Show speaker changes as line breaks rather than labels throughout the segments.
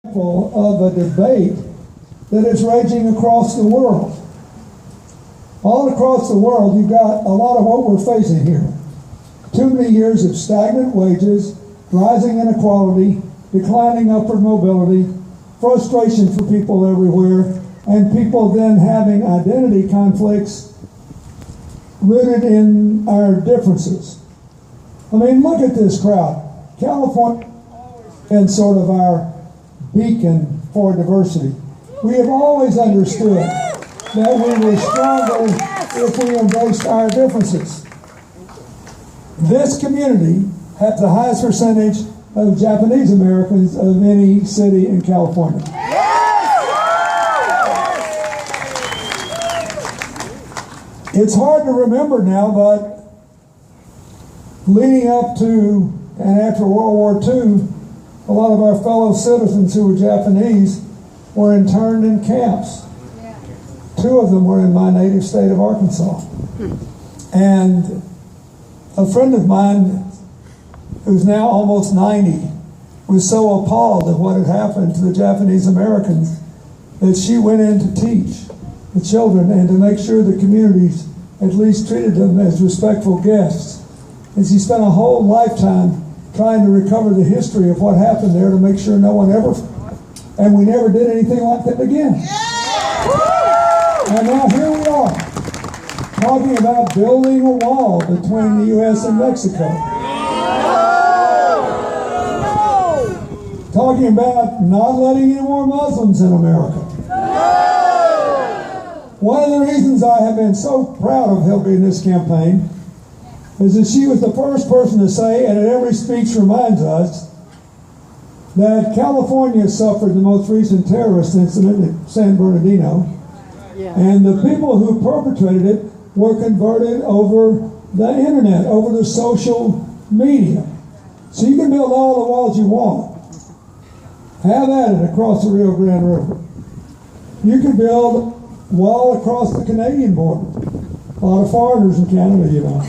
Of a debate that is raging across the world. All across the world, you've got a lot of what we're facing here. Too many years of stagnant wages, rising inequality, declining upward mobility, frustration for people everywhere, and people then having identity conflicts rooted in our differences. I mean, look at this crowd. California and sort of our beacon for diversity. We have always understood that we were stronger if we embraced our differences. This community has the highest percentage of Japanese Americans of any city in California. It's hard to remember now, but leading up to and after World War II, a lot of our fellow citizens who were Japanese were interned in camps. Two of them were in my native state of Arkansas. And a friend of mine, who's now almost 90, was so appalled at what had happened to the Japanese Americans that she went in to teach the children and to make sure the communities at least treated them as respectful guests. And she spent a whole lifetime trying to recover the history of what happened there to make sure no one ever, and we never did anything like that again. And now here we are, talking about building a wall between the U.S. and Mexico. Talking about not letting any more Muslims in America. One of the reasons I have been so proud of Hillary in this campaign is that she was the first person to say, and at every speech reminds us, that California suffered the most recent terrorist incident at San Bernardino, and the people who perpetrated it were converted over the internet, over the social media. So you can build all the walls you want. Have at it across the Rio Grande River. You can build a wall across the Canadian border. A lot of foreigners in Canada, you know.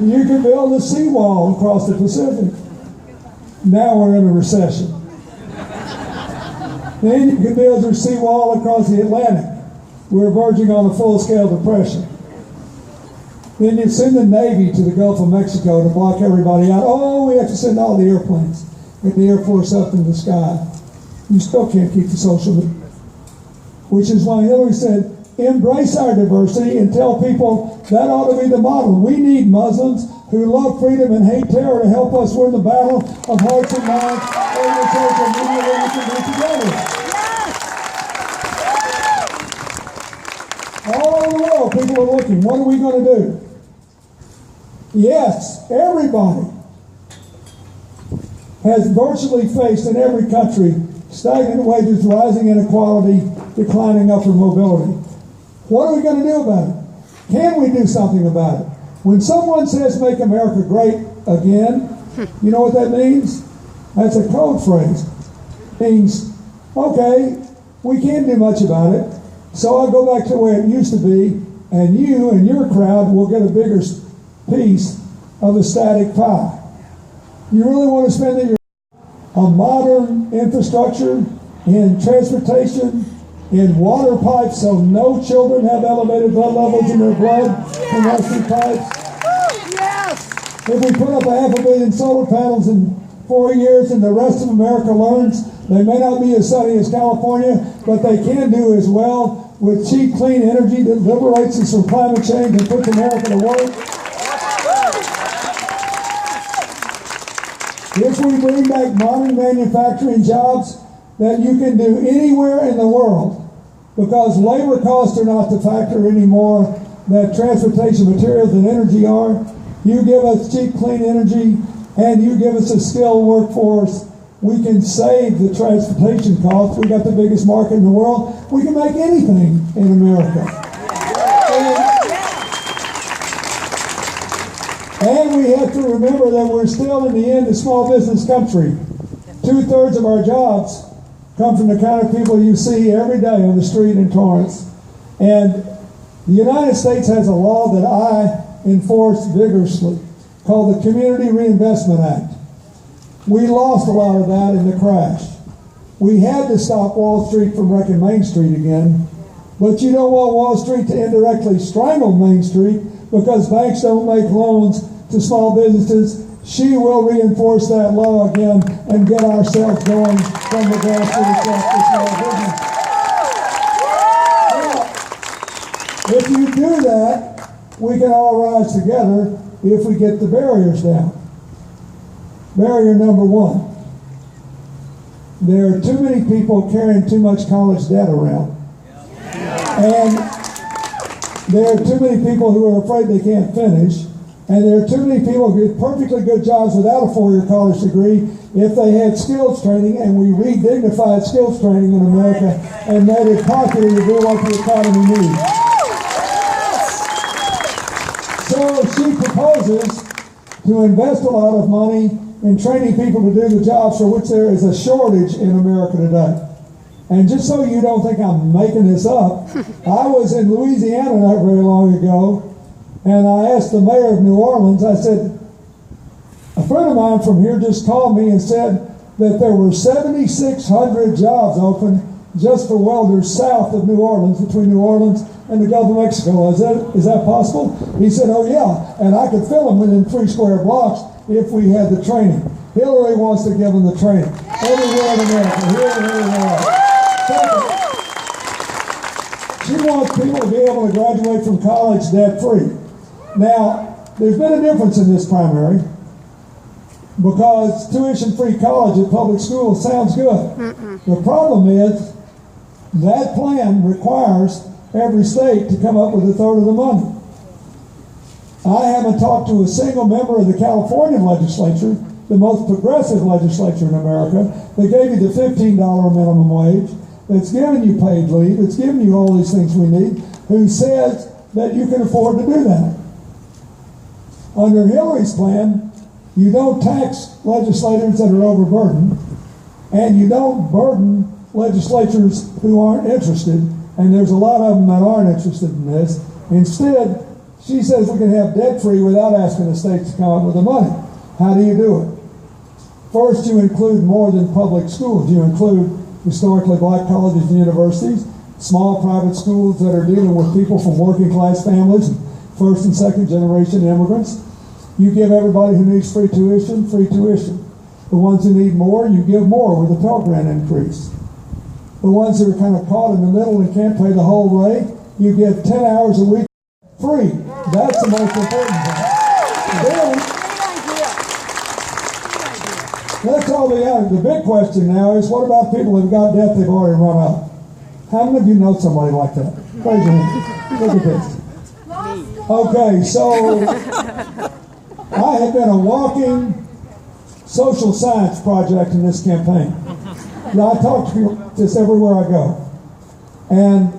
You can build a seawall across the Pacific. Now we're in a recession. Then you can build your seawall across the Atlantic. We're verging on a full-scale depression. Then you send the Navy to the Gulf of Mexico to block everybody out. Oh, we have to send all the airplanes. Get the Air Force up in the sky. You still can't keep the social media. Which is why Hillary said, embrace our diversity and tell people that ought to be the model. We need Muslims who love freedom and hate terror to help us win the battle of hearts and minds over the social media that we can do together. All over the world, people are looking. What are we going to do? Yes, everybody has virtually faced in every country stagnant wages, rising inequality, declining upward mobility. What are we going to do about it? Can we do something about it? When someone says make America great again, you know what that means? That's a code phrase. It means, okay, we can't do much about it, so I'll go back to where it used to be, and you and your crowd will get a bigger piece of a static pie. You really want to spend on modern infrastructure, in transportation, in water pipes so no children have elevated blood levels in their blood from rusty pipes. If we put up 500 million solar panels in 4 years and the rest of America learns, they may not be as sunny as California, but they can do as well with cheap, clean energy that liberates us from climate change and puts America to work. If we bring back modern manufacturing jobs that you can do anywhere in the world, because labor costs are not the factor anymore that transportation materials and energy are. You give us cheap, clean energy, and you give us a skilled workforce, we can save the transportation costs. We got the biggest market in the world. We can make anything in America. And we have to remember that we're still, in the end, a small business country. 2/3 of our jobs come from the kind of people you see every day on the street in Torrance. And the United States has a law that I enforce vigorously called the Community Reinvestment Act. We lost a lot of that in the crash. We had to stop Wall Street from wrecking Main Street again. But you don't want Wall Street to indirectly strangle Main Street because banks don't make loans to small businesses. She will reinforce that law again and get ourselves going from the grassroots up to small business. Now, if you do that, we can all rise together if we get the barriers down. Barrier number one. There are too many people carrying too much college debt around. And there are too many people who are afraid they can't finish. And there are too many people who get perfectly good jobs without a four-year college degree if they had skills training, and we redignified skills training in America and made it popular to do what the economy needs. So she proposes to invest a lot of money in training people to do the jobs for which there is a shortage in America today. And just so you don't think I'm making this up, I was in Louisiana not very long ago, and I asked the mayor of New Orleans, I said, a friend of mine from here just called me and said that there were 7,600 jobs open just for welders south of New Orleans, between New Orleans and the Gulf of Mexico. Is that possible? He said, oh yeah, and I could fill them within 3 square blocks if we had the training. Hillary wants to give them the training. Everywhere in America, here. She wants people to be able to graduate from college debt-free. Now, there's been a difference in this primary because tuition-free college at public schools sounds good. The problem is that plan requires every state to come up with a third of the money. I haven't talked to a single member of the California legislature, the most progressive legislature in America, that gave you the $15 minimum wage, that's giving you paid leave, that's giving you all these things we need, who says that you can afford to do that. Under Hillary's plan, you don't tax legislators that are overburdened, and you don't burden legislatures who aren't interested, and there's a lot of them that aren't interested in this. Instead, she says we can have debt-free without asking the states to come up with the money. How do you do it? First, you include more than public schools. You include historically black colleges and universities, small private schools that are dealing with people from working class families, first and second generation immigrants. You give everybody who needs free tuition, free tuition. The ones who need more, you give more with a Pell Grant increase. The ones who are kind of caught in the middle and can't pay the whole way, you give 10 hours a week free. That's the most important thing. Then, that's all the big question now is, what about people who've got debt they've already run up? How many of you know somebody like that? Raise your hand. Look at this. Okay, so I have been a walking social science project in this campaign. Now, I talk to people about this everywhere I go. And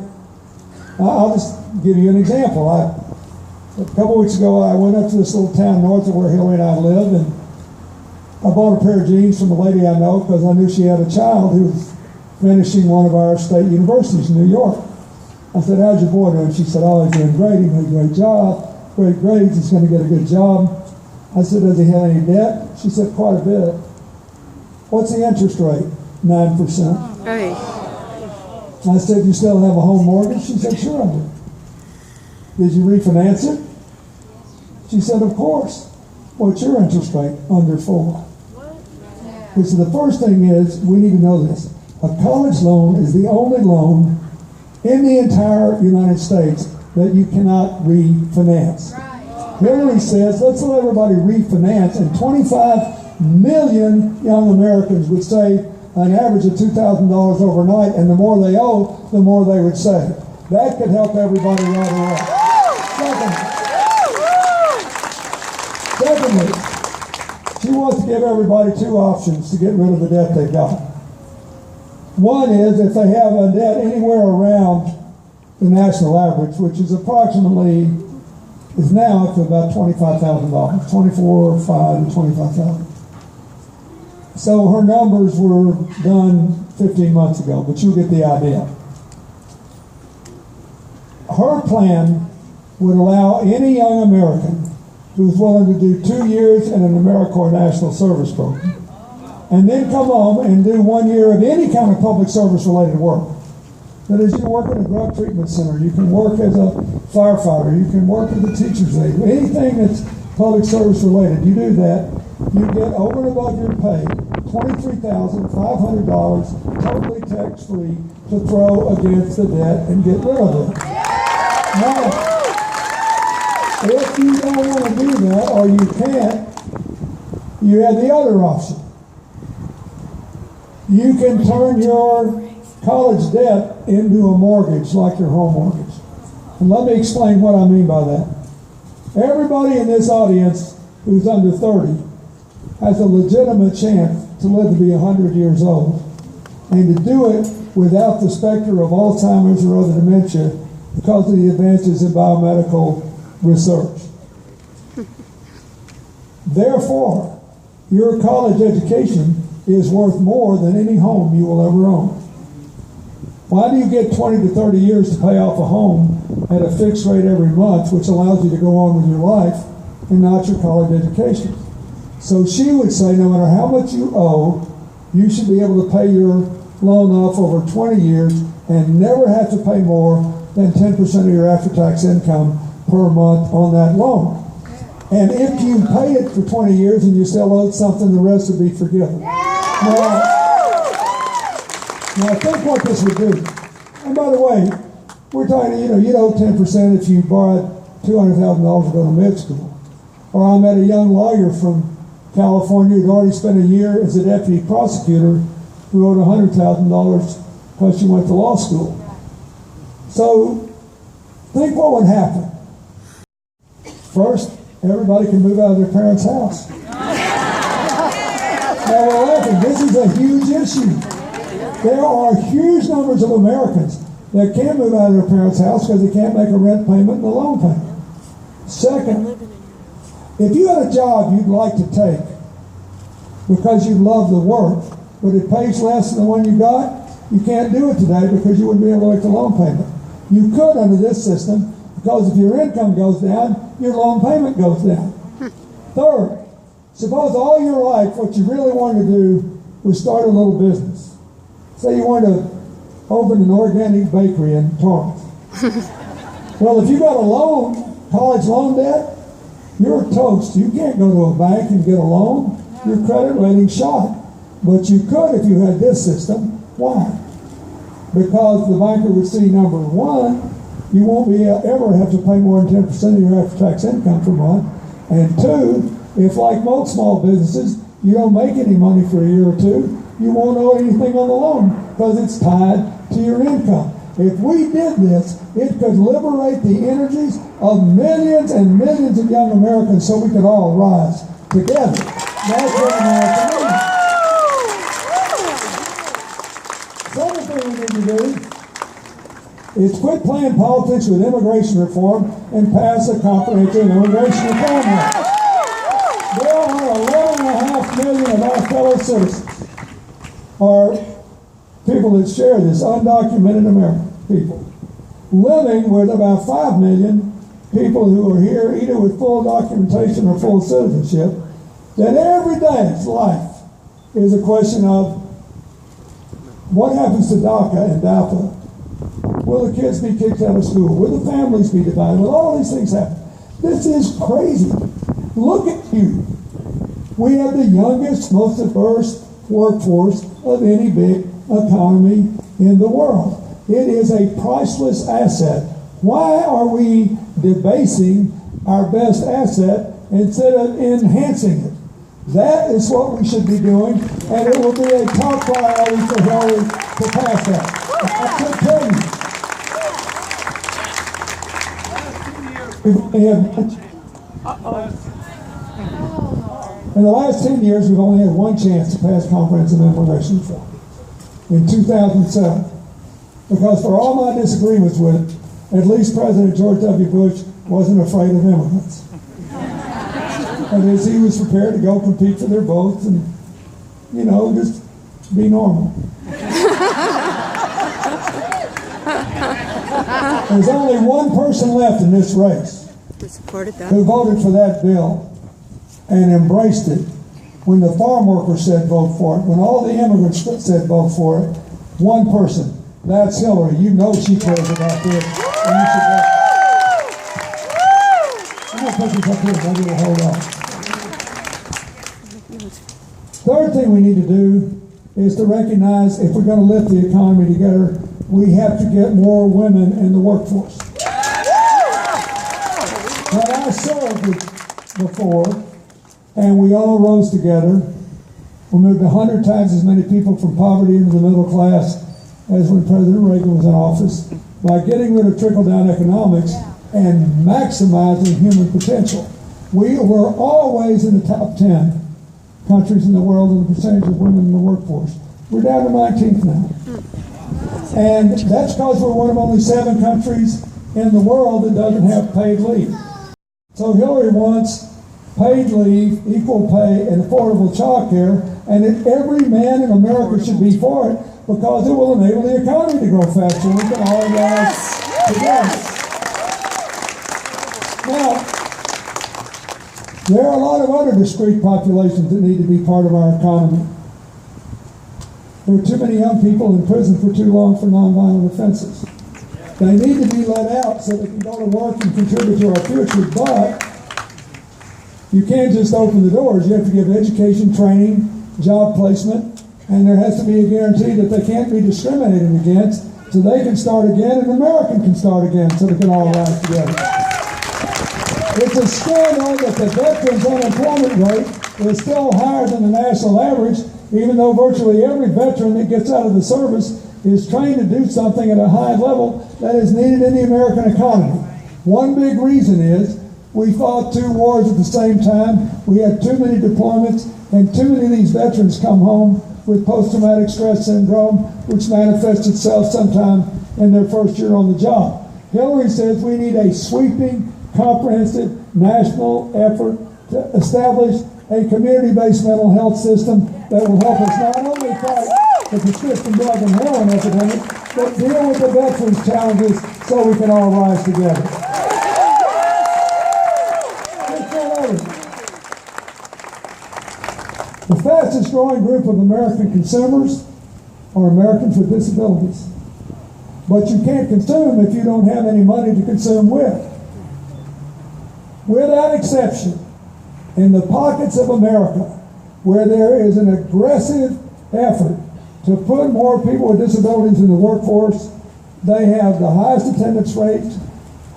I'll just give you an example. A couple weeks ago, I went up to this little town north of where Hillary and I live, and I bought a pair of jeans from a lady I know because I knew she had a child who was finishing one of our state universities in New York. I said, how's your boy doing? She said, oh, he's doing great. He made a great job, great grades. He's going to get a good job. I said, does he have any debt? She said, quite a bit. What's the interest rate? 9%.
Hey.
I said, you still have a home mortgage? She said, sure I do. Did you refinance it? She said, of course. What's your interest rate? Under 4. So the first thing is, we need to know this. A college loan is the only loan in the entire United States that you cannot refinance. Hillary says, let's let everybody refinance, and 25 million young Americans would save an average of $2,000 overnight, and the more they owe, the more they would save. That could help everybody right away. Secondly, she wants to give everybody 2 options to get rid of the debt they've got. One is if they have a debt anywhere around the national average, which is approximately, is now up to about $25,000, 24,500 to 25,000. So her numbers were done 15 months ago, but you get the idea. Her plan would allow any young American who's willing to do 2 years in an AmeriCorps National Service Program and then come home and do 1 year of any kind of public service related work. That is, you can work in a drug treatment center, you can work as a firefighter, you can work as a teacher's aide, anything that's public service related, you do that, you get over and above your pay $23,500 totally tax-free to throw against the debt and get rid of it. Now, if you don't want to do that, or you can't, you have the other option. You can turn your college debt into a mortgage like your home mortgage. And let me explain what I mean by that. Everybody in this audience who's under 30 has a legitimate chance to live to be 100 years old, and to do it without the specter of Alzheimer's or other dementia because of the advances in biomedical research. Therefore, your college education is worth more than any home you will ever own. Why do you get 20 to 30 years to pay off a home at a fixed rate every month, which allows you to go on with your life, and not your college education? So she would say, no matter how much you owe, you should be able to pay your loan off over 20 years and never have to pay more than 10% of your after-tax income per month on that loan. And if you pay it for 20 years and you still owe something, the rest would be forgiven. Now think what this would do. And by the way, we're talking, you'd owe 10% if you borrowed $200,000 to go to med school. Or I met a young lawyer from California who'd already spent a year as a deputy prosecutor who owed $100,000 because she went to law school. So think what would happen. First, everybody can move out of their parents' house. Now we're laughing. This is a huge issue. There are huge numbers of Americans that can't move out of their parents' house because they can't make a rent payment and a loan payment. Second, if you had a job you'd like to take because you love the work, but it pays less than the one you got, you can't do it today because you wouldn't be able to make the loan payment. You could under this system because if your income goes down, your loan payment goes down. Third, suppose all your life what you really wanted to do was start a little business. Say you wanted to open an organic bakery in Torrance. Well, if you got a loan, college loan debt, you're toast. You can't go to a bank and get a loan. Your credit rating's shot. But you could if you had this system. Why? Because the banker would see, number one, you won't be ever have to pay more than 10% of your after-tax income per month. And two, if like most small businesses, you don't make any money for a year or two, you won't owe anything on the loan because it's tied to your income. If we did this, it could liberate the energies of millions and millions of young Americans so we could all rise together. That's what America needs. Second thing we need to do is quit playing politics with immigration reform and pass a comprehensive immigration reform act. There are 11.5 million of our fellow citizens, are people that share this, undocumented American people, living with about 5 million people who are here either with full documentation or full citizenship, that every day's life is a question of what happens to DACA and DAPA. Will the kids be kicked out of school? Will the families be divided? Will all these things happen? This is crazy. Look at you. We have the youngest, most diverse workforce of any big economy in the world. It is a priceless asset. Why are we debasing our best asset instead of enhancing it? That is what we should be doing, and it will be a top priority for Hillary to pass that. I can tell you. In the last 10 years, we've only had one chance to pass comprehensive immigration reform. In 2007. Because for all my disagreements with it, at least President George W. Bush wasn't afraid of immigrants. That is, he was prepared to go compete for their votes and, just be normal. There's only one person left in this race who voted for that bill and embraced it when the farm workers said vote for it, when all the immigrants said vote for it, one person, that's Hillary. You know she cares about this. And you should vote. I'm going to put this up here, maybe it'll hold on. Third thing we need to do is to recognize if we're going to lift the economy together, we have to get more women in the workforce. When I served before, and we all rose together, we moved 100 times as many people from poverty into the middle class as when President Reagan was in office, by getting rid of trickle-down economics and maximizing human potential. We were always in the top 10 countries in the world in the percentage of women in the workforce. We're down to 19th now. And that's because we're one of only 7 countries in the world that doesn't have paid leave. So Hillary wants paid leave, equal pay, and affordable child care, and that every man in America should be for it because it will enable the economy to grow faster. We can all rise together. Now, there are a lot of other discrete populations that need to be part of our economy. There are too many young people in prison for too long for nonviolent offenses. They need to be let out so they can go to work and contribute to our future, but you can't just open the doors. You have to give education, training, job placement, and there has to be a guarantee that they can't be discriminated against so they can start again and America can start again so they can all rise together. It's a scandal that the veterans' unemployment rate is still higher than the national average, even though virtually every veteran that gets out of the service is trained to do something at a high level that is needed in the American economy. One big reason is we fought 2 wars at the same time, we had too many deployments, and too many of these veterans come home with post-traumatic stress syndrome, which manifests itself sometime in their first year on the job. Hillary says we need a sweeping, comprehensive national effort to establish a community-based mental health system that will help us not only fight the prescription drug and heroin epidemic, but deal with the veterans' challenges so we can all rise together. The fastest growing group of American consumers are Americans with disabilities. But you can't consume if you don't have any money to consume with. Without exception, in the pockets of America where there is an aggressive effort to put more people with disabilities in the workforce, they have the highest attendance rates,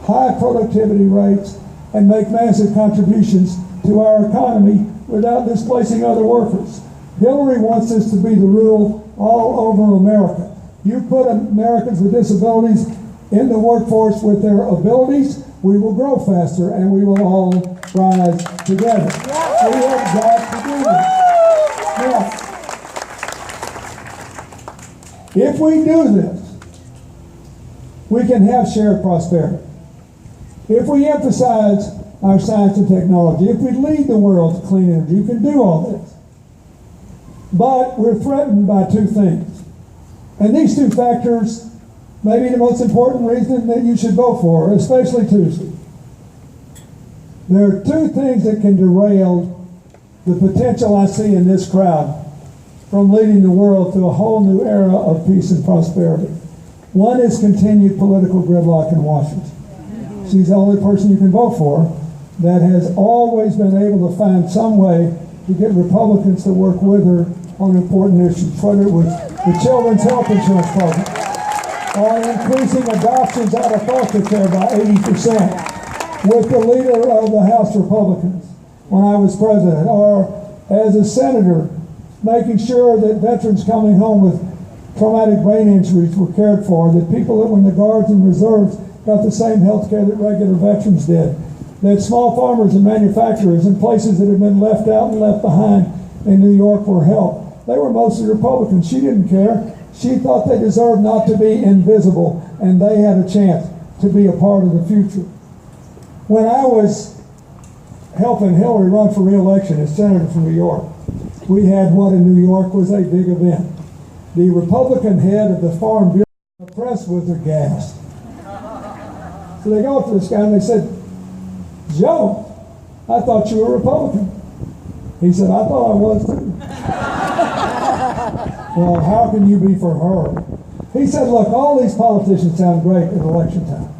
high productivity rates, and make massive contributions to our economy without displacing other workers. Hillary wants this to be the rule all over America. You put Americans with disabilities in the workforce with their abilities, we will grow faster and we will all rise together. We have got to do this. Now, if we do this, we can have shared prosperity. If we emphasize our science and technology, if we lead the world to clean energy, you can do all this. But we're threatened by 2 things. And these 2 factors may be the most important reason that you should vote for, especially Tuesday. There are 2 things that can derail the potential I see in this crowd from leading the world to a whole new era of peace and prosperity. One is continued political gridlock in Washington. She's the only person you can vote for that has always been able to find some way to get Republicans to work with her on important issues, whether it was the Children's Health Insurance Program, or increasing adoptions out of foster care by 80% with the leader of the House Republicans when I was president, or as a senator, making sure that veterans coming home with traumatic brain injuries were cared for, that people that were in the Guards and Reserves got the same health care that regular veterans did, that small farmers and manufacturers in places that had been left out and left behind in New York were helped. They were mostly Republicans. She didn't care. She thought they deserved not to be invisible, and they had a chance to be a part of the future. When I was helping Hillary run for re-election as senator from New York, we had what in New York was a big event. The Republican head of the Farm Bureau, the press was aghast. So they go up to this guy and they said, "Joe, I thought you were a Republican." He said, I thought I was too. Well, how can you be for her? He said, look, all these politicians sound great at election time.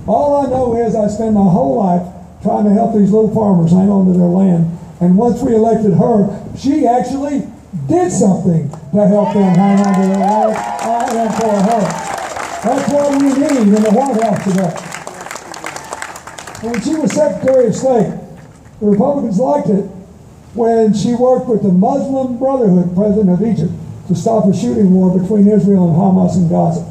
All I know is I spend my whole life trying to help these little farmers hang on to their land. And once we elected her, she actually did something to help them hang on to their land. I am for her. That's what we need in the White House today. When she was Secretary of State, the Republicans liked it when she worked with the Muslim Brotherhood, president of Egypt, to stop a shooting war between Israel and Hamas in Gaza.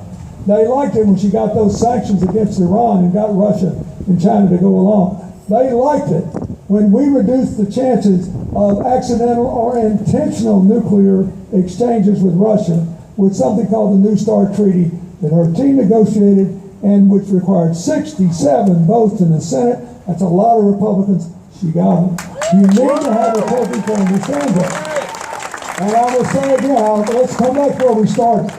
They liked it when she got those sanctions against Iran and got Russia and China to go along. They liked it when we reduced the chances of accidental or intentional nuclear exchanges with Russia with something called the New START Treaty that her team negotiated and which required 67 votes in the Senate. That's a lot of Republicans. She got them. You need to have a person to understand that. And I will say again, let's come back where we started.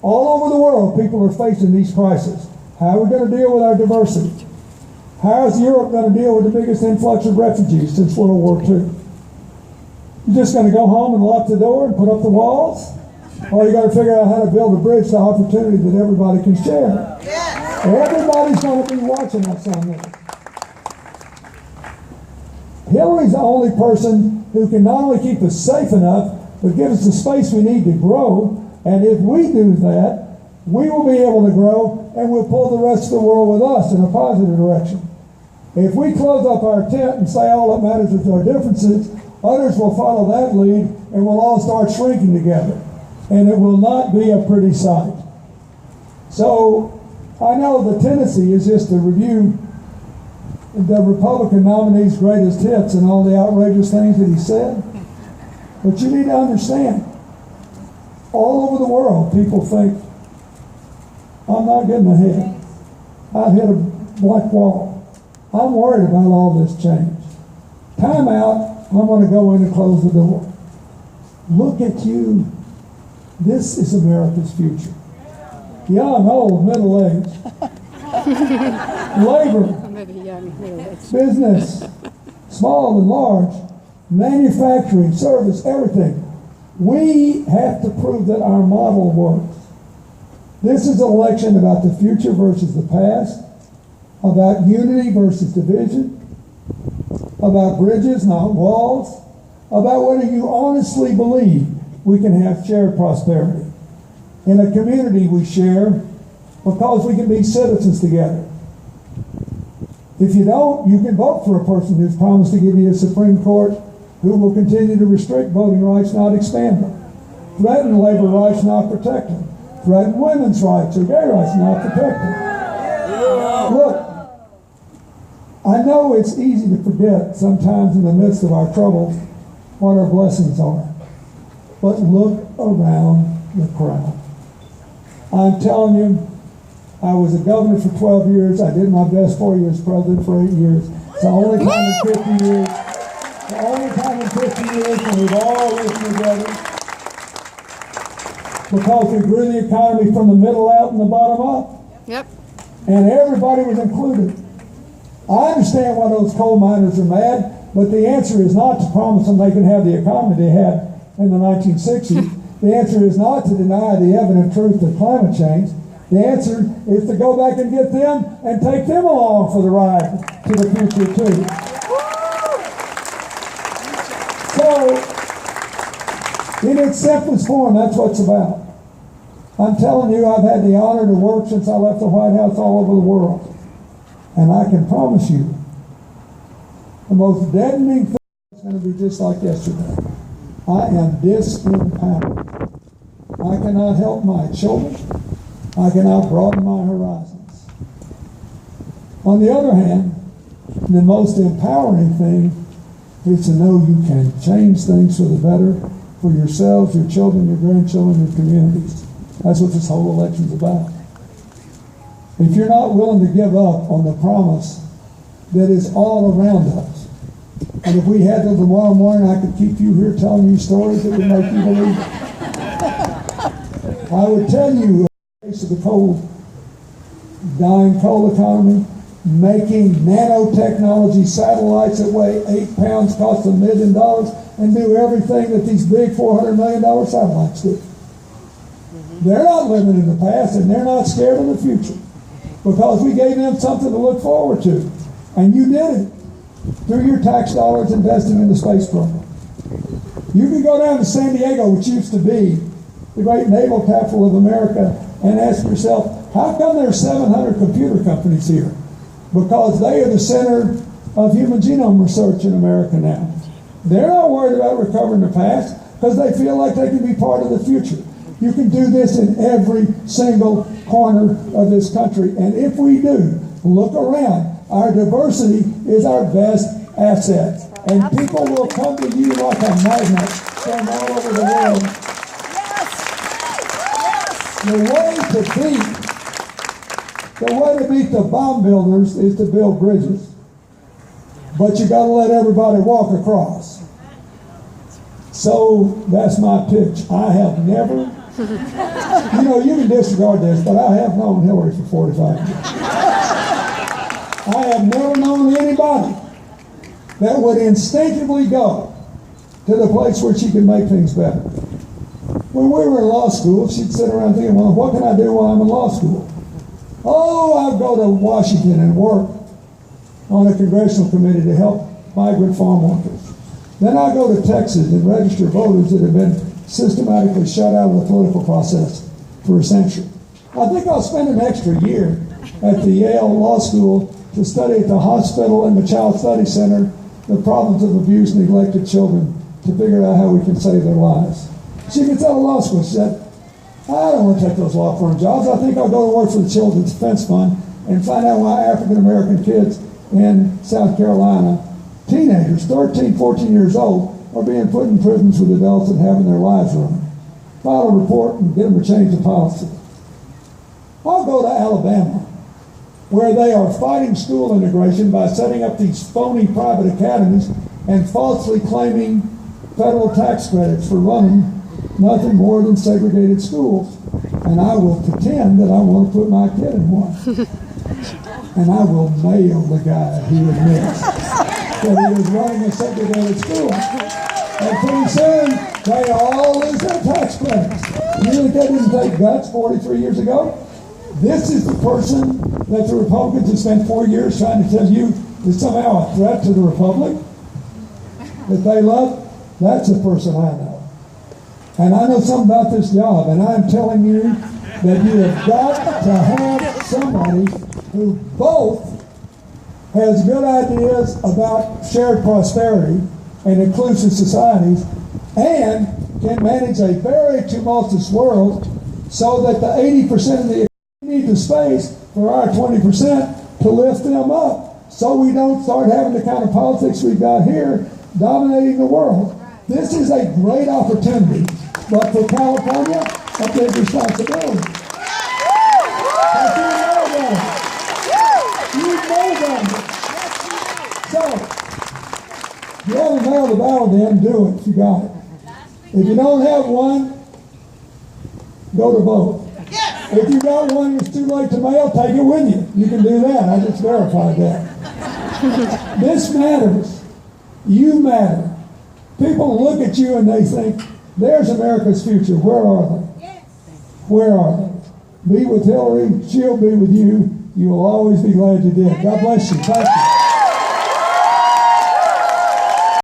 All over the world, people are facing these crises. How are we going to deal with our diversity? How is Europe going to deal with the biggest influx of refugees since World War II? You just going to go home and lock the door and put up the walls? Or you got to figure out how to build a bridge to opportunity that everybody can share? Yes. Everybody's going to be watching us on this. Hillary's the only person who can not only keep us safe enough, but give us the space we need to grow. And if we do that, we will be able to grow and we'll pull the rest of the world with us in a positive direction. If we close up our tent and say all that matters is our differences, others will follow that lead and we'll all start shrinking together. And it will not be a pretty sight. So I know the tendency is just to review the Republican nominee's greatest hits and all the outrageous things that he said. But you need to understand, all over the world, people think, I'm not getting ahead. I've hit a black wall. I'm worried about all this change. Time out, I'm going to go in and close the door. Look at you. This is America's future. Young, old, middle-aged. Labor, business, small and large, manufacturing, service, everything. We have to prove that our model works. This is an election about the future versus the past, about unity versus division, about bridges, not walls, about whether you honestly believe we can have shared prosperity. In a community we share because we can be citizens together. If you don't, you can vote for a person who's promised to give you a Supreme Court who will continue to restrict voting rights, not expand them. Threaten labor rights, not protect them. Threaten women's rights or gay rights, not protect them. Look, I know it's easy to forget sometimes in the midst of our troubles what our blessings are. But look around the crowd. I'm telling you, I was a governor for 12 years. I did my best 4 years president for 8 years. It's the only time in 50 years. The only time in 50 years when we've all lived together. Because we grew the economy from the middle out and the bottom up. Yep. And everybody was included. I understand why those coal miners are mad, but the answer is not to promise them they can have the economy they had in the 1960s. The answer is not to deny the evident truth of climate change. The answer is to go back and get them and take them along for the ride to the future too. So, in its simplest form, that's what it's about. I'm telling you, I've had the honor to work since I left the White House all over the world. And I can promise you, the most deadening thing is going to be just like yesterday. I am disempowered. I cannot help my children. I cannot broaden my horizons. On the other hand, the most empowering thing is to know you can change things for the better for yourselves, your children, your grandchildren, your communities. That's what this whole election's about. If you're not willing to give up on the promise that is all around us, and if we had till tomorrow morning, I could keep you here telling you stories that would make you believe it. I would tell you, in the face of the dying coal economy, making nanotechnology satellites that weigh 8 pounds, cost $1 million, and do everything that these big $400 million satellites do. They're not living in the past, and they're not scared of the future, because we gave them something to look forward to. And you did it through your tax dollars invested in the space program. You can go down to San Diego, which used to be the great naval capital of America, and ask yourself, how come there's 700 computer companies here? Because they are the center of human genome research in America now. They're not worried about recovering the past because they feel like they can be part of the future. You can do this in every single corner of this country. And if we do, look around. Our diversity is our best asset. And people will come to you like a magnet from all over the world. The way to beat the bomb builders is to build bridges. But you got to let everybody walk across. So that's my pitch. I have never, you can disregard this, but I have known Hillary for 45 years. I have never known anybody that would instinctively go to the place where she can make things better. When we were in law school, she'd sit around thinking, well, what can I do while I'm in law school? Oh, I'll go to Washington and work on a congressional committee to help migrant farm workers. Then I'll go to Texas and register voters that have been systematically shut out of the political process for a century. I think I'll spend an extra year at the Yale Law School to study at the hospital and the Child Study Center the problems of abused and neglected children to figure out how we can save their lives. She gets out of law school. She said, I don't want to take those law firm jobs. I think I'll go to work for the Children's Defense Fund and find out why African-American kids in South Carolina, teenagers, 13, 14 years old, are being put in prisons with adults and having their lives ruined. File a report and get them to change the policy. I'll go to Alabama, where they are fighting school integration by setting up these phony private academies and falsely claiming federal tax credits for running nothing more than segregated schools. And I will pretend that I want to put my kid in one. And I will nail the guy who admits that he was running a segregated school. And pretty soon, they all lose their tax credits. You think that didn't take guts 43 years ago? This is the person that the Republicans have spent 4 years trying to tell you is somehow a threat to the Republic that they love. That's the person I know. And I know something about this job, and I'm telling you that you have got to have somebody who both has good ideas about shared prosperity and inclusive societies and can manage a very tumultuous world so that the 80% of the economy need the space for our 20% to lift them up so we don't start having the kind of politics we've got here dominating the world. This is a great opportunity, but for California, a big responsibility. But you know that. You know that. So, if you haven't mailed the ballot in, do it if you got it. If you don't have one, go to vote. If you got one and it's too late to mail, take it with you. You can do that. I just verified that. This matters. You matter. People look at you and they think, there's America's future. Where are they? Where are they? Be with Hillary. She'll be with you. You will always be glad you did. God bless you. Thank you.